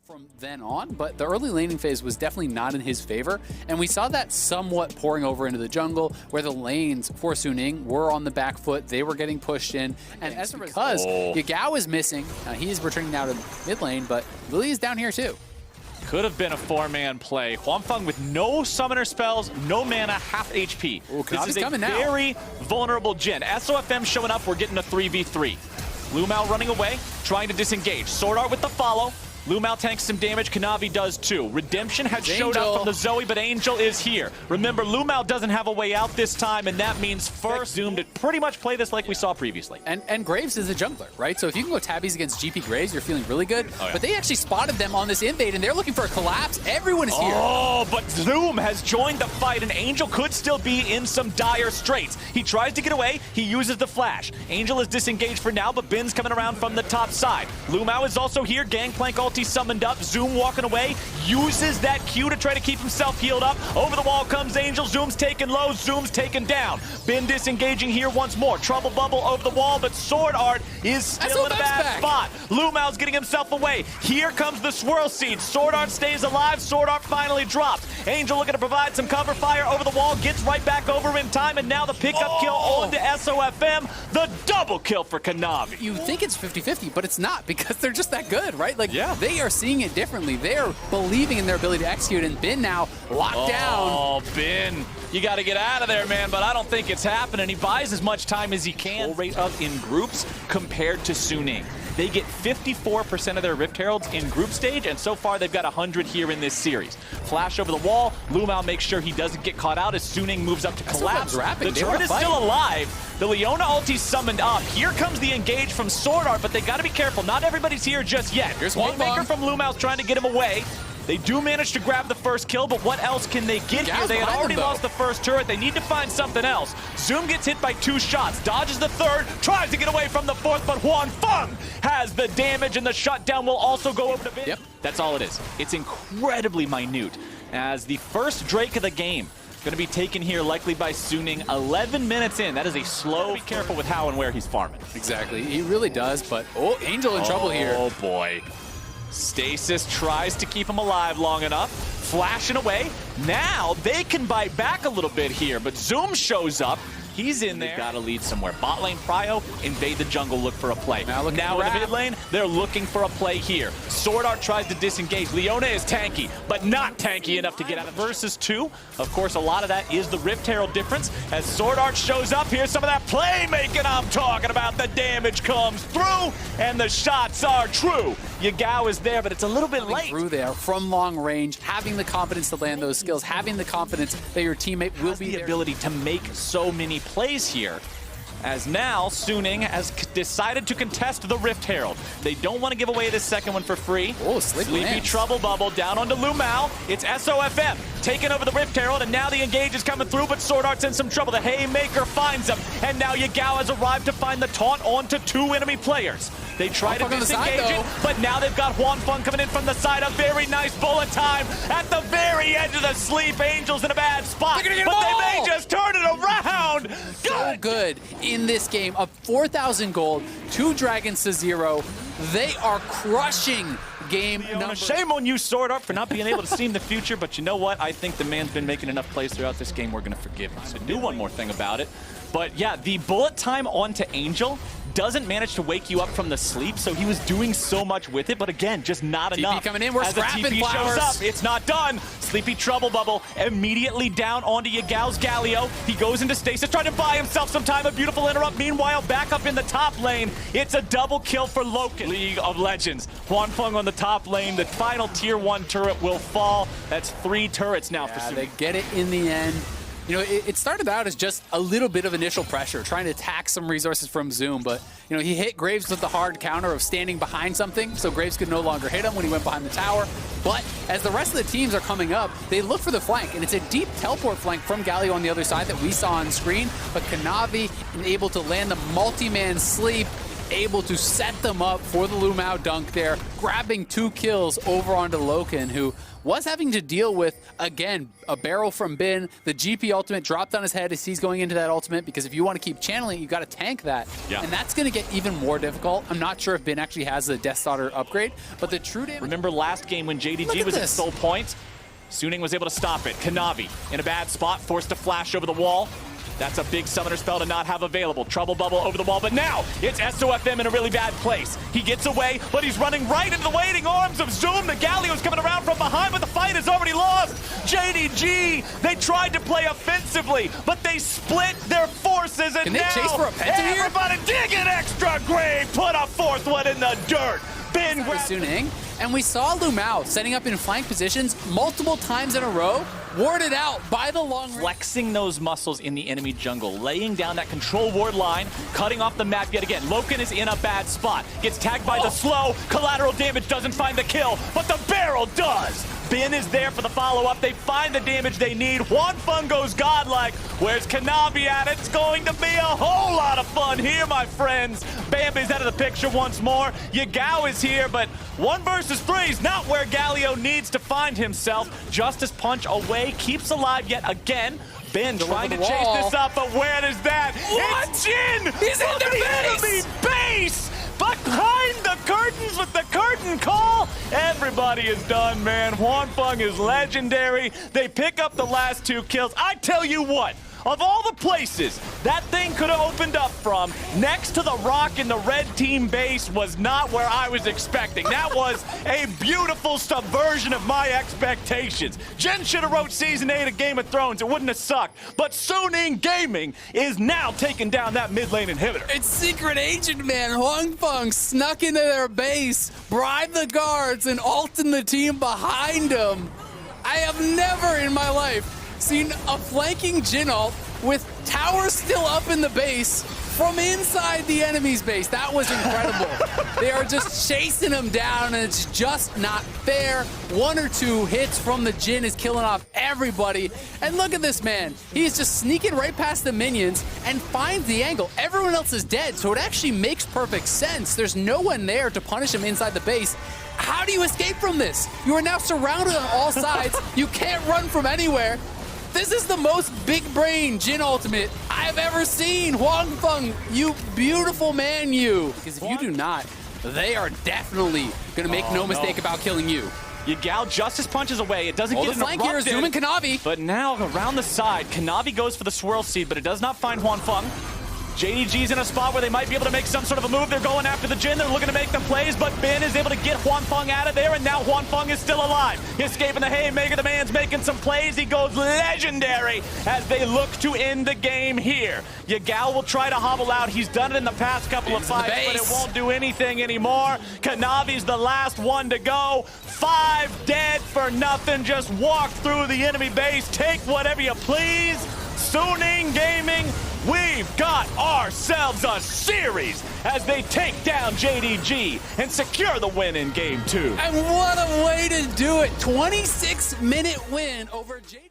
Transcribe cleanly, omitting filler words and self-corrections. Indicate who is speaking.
Speaker 1: from then on, but the early laning phase was definitely not in his favor, and we saw that somewhat pouring over into the jungle, where the lanes for Suning were on the back foot, they were getting pushed in, and as because Yagao is missing, he is returning now to mid lane, but Lily is down here too.
Speaker 2: Could have been a four-man play. Huanfeng with no summoner spells, no mana, half HP.
Speaker 1: Ooh,
Speaker 2: this is a very vulnerable Jhin. SOFM showing up, we're getting a 3v3. Lumao running away, trying to disengage. Sword Art with the follow. Lumao tanks some damage, Kanavi does too. Redemption had showed up from the Zoe, but Angel is here. Remember, Lumao doesn't have a way out this time, and that means first Zoom to pretty much play this like we saw previously.
Speaker 1: And Graves is a jungler, right? So if you can go tabbies against GP Graves, you're feeling really good. Oh, yeah. But they actually spotted them on this invade, and they're looking for a collapse. Everyone is here.
Speaker 2: Oh, but Zoom has joined the fight, and Angel could still be in some dire straits. He tries to get away, he uses the flash. Angel is disengaged for now, but Bin's coming around from the top side. Lumao is also here, Gangplank ulti summoned up. Zoom walking away, uses that Q to try to keep himself healed up. Over the wall comes Angel, Zoom's taken low, Zoom's taken down. Bin disengaging here once more. Trouble bubble over the wall, but Sword Art is still in a bad spot. Lumao's getting himself away. Here comes the Swirl Seed. Sword Art stays alive, Sword Art finally drops. Angel looking to provide some cover fire over the wall, gets right back over in time, and now the pickup kill onto SOFM. The double kill for Kanavi.
Speaker 1: You think it's 50-50, but it's not, because they're just that good, right? Like, they are seeing it differently. They're believing in their ability to execute, and Bin now locked down.
Speaker 2: Oh, Bin, you got to get out of there, man, but I don't think it's happening. He buys as much time as he can. Full rate up in groups compared to Suning. They get 54% of their Rift Heralds in group stage, and so far they've got 100 here in this series. Flash over the wall, Lumao makes sure he doesn't get caught out as Suning moves up to collapse. The turret is still alive. The Leona ulti summoned up. Here comes the engage from Sword Art, but they got to be careful. Not everybody's here just yet. Here's Waymaker from Lumao's trying to get him away. They do manage to grab the first kill, but what else can they get here? They had already lost the first turret. They need to find something else. Zoom gets hit by 2 shots, dodges the third, tries to get away from the fourth, but Huanfeng has the damage, and the shutdown will also go over to Bin. That's all it is. It's incredibly minute, as the first Drake of the game going to be taken here likely by Suning 11 minutes in. That is a slow. Be careful with how and where he's farming.
Speaker 1: Exactly. He really does, but Angel in trouble here.
Speaker 2: Oh boy. Stasis tries to keep him alive long enough. Flashing away. Now they can bite back a little bit here, but Zoom shows up. He's in there. They've got to lead somewhere. Bot lane Pryo, invade the jungle, look for a play. Now in the mid lane, they're looking for a play here. Sword Art tries to disengage. Leona is tanky, but not tanky enough to get out of versus 2. Of course, a lot of that is the Rift Herald difference. As Sword Art shows up, here's some of that playmaking I'm talking about. The damage comes through, and the shots are true. Yagao is there, but it's a little bit late.
Speaker 1: Through there from long range, having the confidence to land those skills, having the confidence that your teammate will be there.
Speaker 2: The ability to make so many plays here, as now Suning has decided to contest the Rift Herald. They don't want to give away this second one for free.
Speaker 1: Oh,
Speaker 2: Sleepy Trouble Bubble down onto Lumao. It's SOFM taking over the Rift Herald, and now the engage is coming through, but Sword Art's in some trouble. The Haymaker finds him, and now Yagao has arrived to find the taunt onto 2 enemy players. They try to disengage it, but now they've got Huanfeng coming in from the side. A very nice bullet time at the very edge of the sleep. Angel's in a bad spot, but they may just turn it around.
Speaker 1: So good in this game. Up 4,000 gold, 2 dragons to 0. They are crushing game number.
Speaker 2: Shame on you, Sword Art, for not being able to see in the future, but you know what? I think the man's been making enough plays throughout this game. We're going to forgive him. So do one more thing about it. But yeah, the bullet time onto Angel doesn't manage to wake you up from the sleep, so he was doing so much with it, but again, just not enough.
Speaker 1: TP coming in, we're scrapping flowers.
Speaker 2: Shows up, it's not done. Sleepy Trouble Bubble immediately down onto Yagao's Galio. He goes into stasis, trying to buy himself some time. A beautiful interrupt. Meanwhile, back up in the top lane, it's a double kill for Locust. League of Legends. Huanfeng on the top lane. The final tier 1 turret will fall. That's 3 turrets now for Suning.
Speaker 1: They get it in the end. You know, it started out as just a little bit of initial pressure, trying to tax some resources from Zoom, but, you know, he hit Graves with the hard counter of standing behind something, so Graves could no longer hit him when he went behind the tower. But as the rest of the teams are coming up, they look for the flank, and it's a deep teleport flank from Galio on the other side that we saw on screen, but Kanavi able to land the multi-man sleep, able to set them up for the Lumao dunk there, grabbing 2 kills over onto Loken, who was having to deal with, again, a barrel from Bin. The GP ultimate dropped on his head as he's going into that ultimate, because if you want to keep channeling, you got to tank that. Yeah. And that's going to get even more difficult. I'm not sure if Bin actually has the Death Starter upgrade, but the true damage...
Speaker 2: Remember last game when JDG was at sole points? Suning was able to stop it. Kanavi in a bad spot, forced to flash over the wall. That's a big summoner spell to not have available. Trouble bubble over the wall, but now it's SOFM in a really bad place. He gets away, but he's running right into the waiting arms of Zoom. The Galio's coming around from behind, but the fight is already lost. JDG, they tried to play offensively, but they split their forces, and
Speaker 1: Can they chase for a penta here?
Speaker 2: Everybody dig an extra grave, put a 4th one in the dirt. Bin
Speaker 1: Suning, and we saw Lumao setting up in flank positions multiple times in a row, warded out by the long range.
Speaker 2: Flexing those muscles in the enemy jungle, laying down that control ward line, cutting off the map yet again. Loken is in a bad spot, gets tagged by the slow, collateral damage doesn't find the kill, but the barrel does. Bin is there for the follow-up. They find the damage they need. Huanfeng goes godlike. Where's Kanavi at? It's going to be a whole lot of fun here, my friends. Bambi's out of the picture once more. Yagao is here, but 1 versus 3 is not where Galio needs to find himself. Justice Punch away, keeps alive yet again. Bin trying to chase this up, but where is that?
Speaker 1: What?
Speaker 2: It's Jin!
Speaker 1: He's in the
Speaker 2: enemy base! Behind the curtains with the curtain call! Everybody is done, man. Huanfeng is legendary. They pick up the last 2 kills. I tell you what, of all the places that thing could have opened up from, next to the rock in the red team base was not where I was expecting. That was a beautiful subversion of my expectations. Jen should have wrote Season 8 of Game of Thrones. It wouldn't have sucked. But Suning Gaming is now taking down that mid lane inhibitor.
Speaker 1: It's Secret Agent, man. Huanfeng snuck into their base, bribed the guards, and ulted the team behind him. I have never in my life seen a flanking Jin ult with towers still up in the base from inside the enemy's base. That was incredible. They are just chasing him down, and it's just not fair. 1 or 2 hits from the Jin is killing off everybody. And look at this man. He's just sneaking right past the minions and finds the angle. Everyone else is dead, so it actually makes perfect sense. There's no one there to punish him inside the base. How do you escape from this? You are now surrounded on all sides. You can't run from anywhere. This is the most big brain Jin ultimate I've ever seen. Huanfeng, you beautiful man, you. Because if you do not, they are definitely going to make no mistake about killing you.
Speaker 2: Yagao Justice punches away. It doesn't get
Speaker 1: the flank here is Zoom and Kanavi.
Speaker 2: But now around the side, Kanavi goes for the swirl seed, but it does not find Huanfeng. JDG's in a spot where they might be able to make some sort of a move. They're going after the Jin. They're looking to make them plays, but Bin is able to get Huanfeng out of there, and now Huanfeng is still alive. Escaping the haymaker. The man's making some plays. He goes legendary as they look to end the game here. Yagao will try to hobble out. He's done it in the past couple of fights, but it won't do anything anymore. Kanavi's the last one to go. 5 dead for nothing. Just walk through the enemy base. Take whatever you please. Suning Gaming, we've got ourselves a series as they take down JDG and secure the win in Game 2.
Speaker 1: And what a way to do it. 26-minute win over JDG.